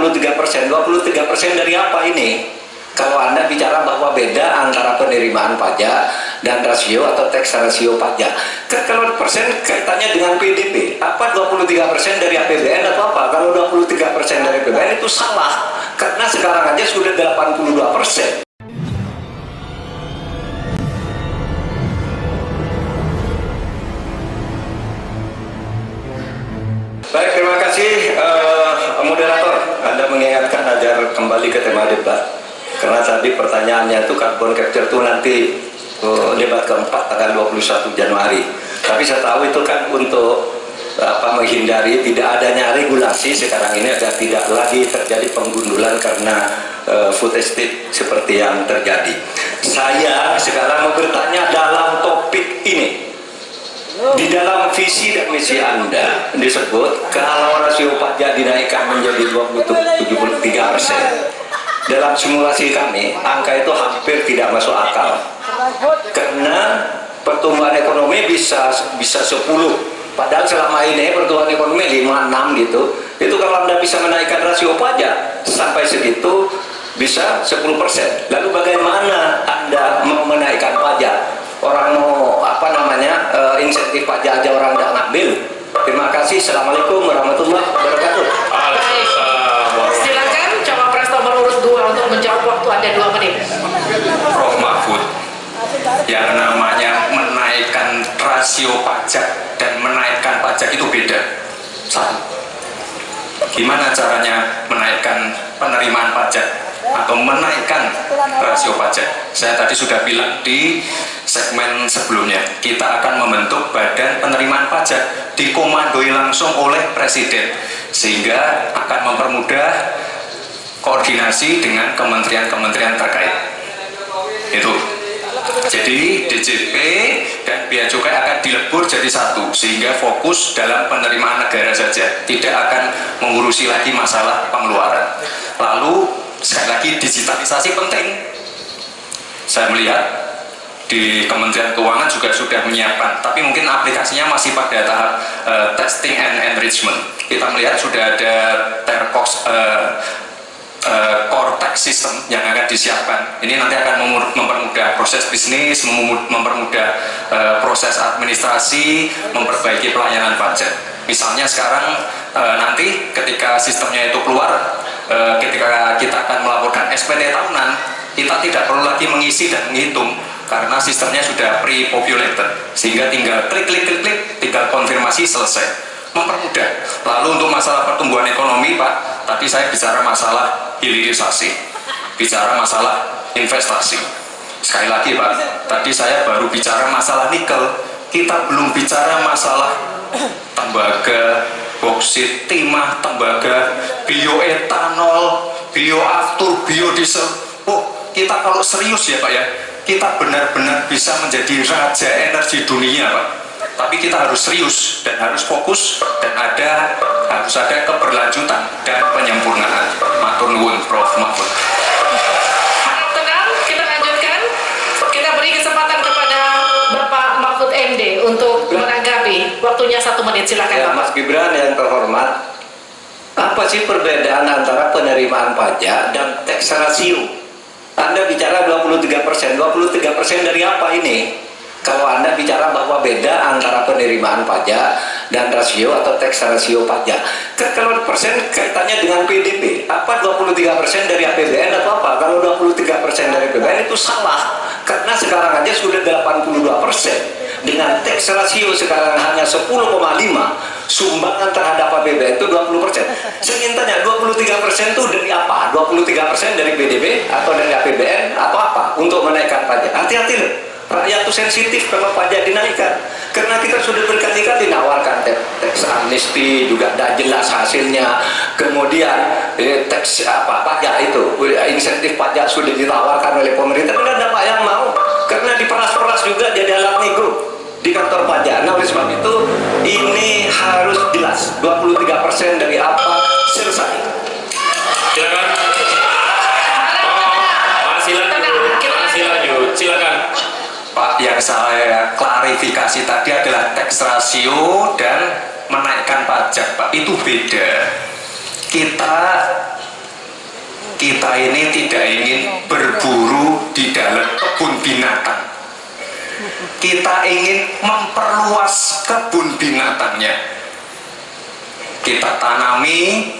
23%. 23% dari apa ini? Kalau Anda bicara bahwa beda antara penerimaan pajak dan rasio atau tax rasio pajak, kalau persen kaitannya dengan PDB, apa 23% dari APBN atau apa? Kalau 23% dari APBN itu salah, karena sekarang aja sudah 82%. Baik, terima kasih moderator. Anda mengingatkan agar kembali ke tema debat. Karena tadi pertanyaannya itu carbon capture itu nanti debat keempat tanggal 21 Januari. Tapi saya tahu itu kan untuk menghindari tidak adanya regulasi sekarang ini agar tidak lagi terjadi penggundulan karena food estate seperti yang terjadi. Saya sekarang mau bertanya dalam topik ini. Di dalam visi dan misi Anda disebut kalau rasio pajak dinaikkan menjadi 73%. Dalam simulasi kami, angka itu hampir tidak masuk akal. Karena pertumbuhan ekonomi bisa 10. Padahal selama ini pertumbuhan ekonomi 5-6 gitu. Itu kalau Anda bisa menaikkan rasio pajak sampai segitu bisa 10%. Lalu bagaimana Anda mau menaikkan pajak? Orang mau insentif pajak aja orang tidak ngambil. Terima kasih. Assalamualaikum warahmatullahi wabarakatuh. Silakan Cawapres nomor urut 2 untuk menjawab, waktu Anda 2 menit. Prof Mahfud, yang namanya menaikkan rasio pajak dan menaikkan pajak itu beda. Satu, gimana caranya menaikkan penerimaan pajak atau menaikkan rasio pajak? Saya tadi sudah bilang di segmen sebelumnya, kita akan membentuk badan penerimaan pajak dikomandoi langsung oleh Presiden, sehingga akan mempermudah koordinasi dengan kementerian-kementerian terkait. Itu. Jadi DJP dan Bea Cukai akan dilebur jadi satu, sehingga fokus dalam penerimaan negara saja, tidak akan mengurusi lagi masalah pengeluaran. Lalu sekali lagi, digitalisasi penting. Saya melihat di Kementerian Keuangan juga sudah menyiapkan, tapi mungkin aplikasinya masih pada tahap testing and enrichment. Kita melihat sudah ada Tercox core tax system yang akan disiapkan. Ini nanti akan mempermudah proses bisnis, mempermudah proses administrasi, memperbaiki pelayanan pajak. Misalnya sekarang nanti ketika sistemnya itu keluar, ketika kita akan melaporkan SPT tahunan, kita tidak perlu lagi mengisi dan menghitung karena sistemnya sudah pre-populated, sehingga tinggal klik, tinggal konfirmasi, selesai. Mempermudah. Lalu untuk masalah pertumbuhan ekonomi, Pak, tadi saya bicara masalah hilirisasi, bicara masalah investasi. Sekali lagi, Pak, tadi saya baru bicara masalah nikel, kita belum bicara masalah tembaga, boksit, timah, tembaga, bioetanol, bioaftur, biodiesel. Oh, kita kalau serius ya, Pak ya, kita benar-benar bisa menjadi raja energi dunia, Pak. Tapi kita harus serius dan harus fokus dan harus ada keberlanjutan dan penyempurnaan. Matur nuwun, Prof Mahfud. Tenang, kita lanjutkan. Kita beri kesempatan kepada Bapak Mahfud MD untuk menanggapi. Waktunya 1 menit, silakan Ya, Bapak. Mas Gibran yang terhormat, apa sih perbedaan antara penerimaan pajak dan tax rasio? Anda bicara 23%. 23% dari apa ini? Kalau Anda bicara bahwa beda antara penerimaan pajak dan rasio atau tax rasio pajak, kalau persen kaitannya dengan PDB, apa 23% dari APBN atau apa? Kalau 23% dari APBN itu salah, karena sekarang aja sudah 82%. Dengan tax rasio sekarang hanya 10,5, sumbangan terhadap APBN itu 20%. Saya ingin tanya, 23% itu dari apa? 23% dari PDB atau dari APBN atau apa untuk menaikkan pajak? Hati-hati loh. Rakyat itu sensitif kalau pajak dinaikkan, karena kita sudah berkali-kali nawarkan teks amnesti juga tidak jelas hasilnya. Kemudian teks pajak itu insentif pajak sudah ditawarkan oleh pemerintah, tidak ada Pak yang mau, karena diperas-peras juga jadi alat nego di kantor pajak. Nah, oleh sebab itu ini harus jelas 23% dari apa, selesai. Silakan. Masih lanjut. Silakan. Pak, yang saya klarifikasi tadi adalah tax ratio dan menaikkan pajak, Pak. Itu beda. Kita kita ini tidak ingin berburu di dalam kebun binatang. Kita ingin memperluas kebun binatangnya. Kita tanami,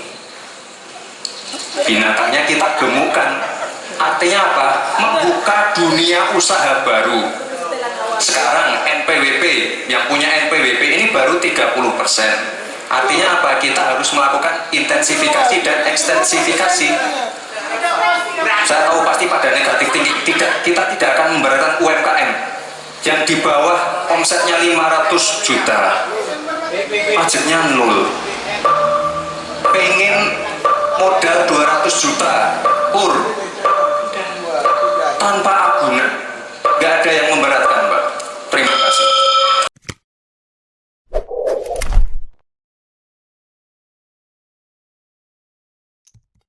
binatangnya kita gemukkan. Artinya apa? Membuka dunia usaha baru. Sekarang NPWP, yang punya NPWP ini baru 30%. Artinya apa? Kita harus melakukan intensifikasi dan ekstensifikasi. Saya tahu pasti pada negatif tinggi. Kita tidak akan memberatkan UMKM yang di bawah omsetnya 500 juta, pajaknya 0. Pengen modal 200 juta pur tanpa agunan.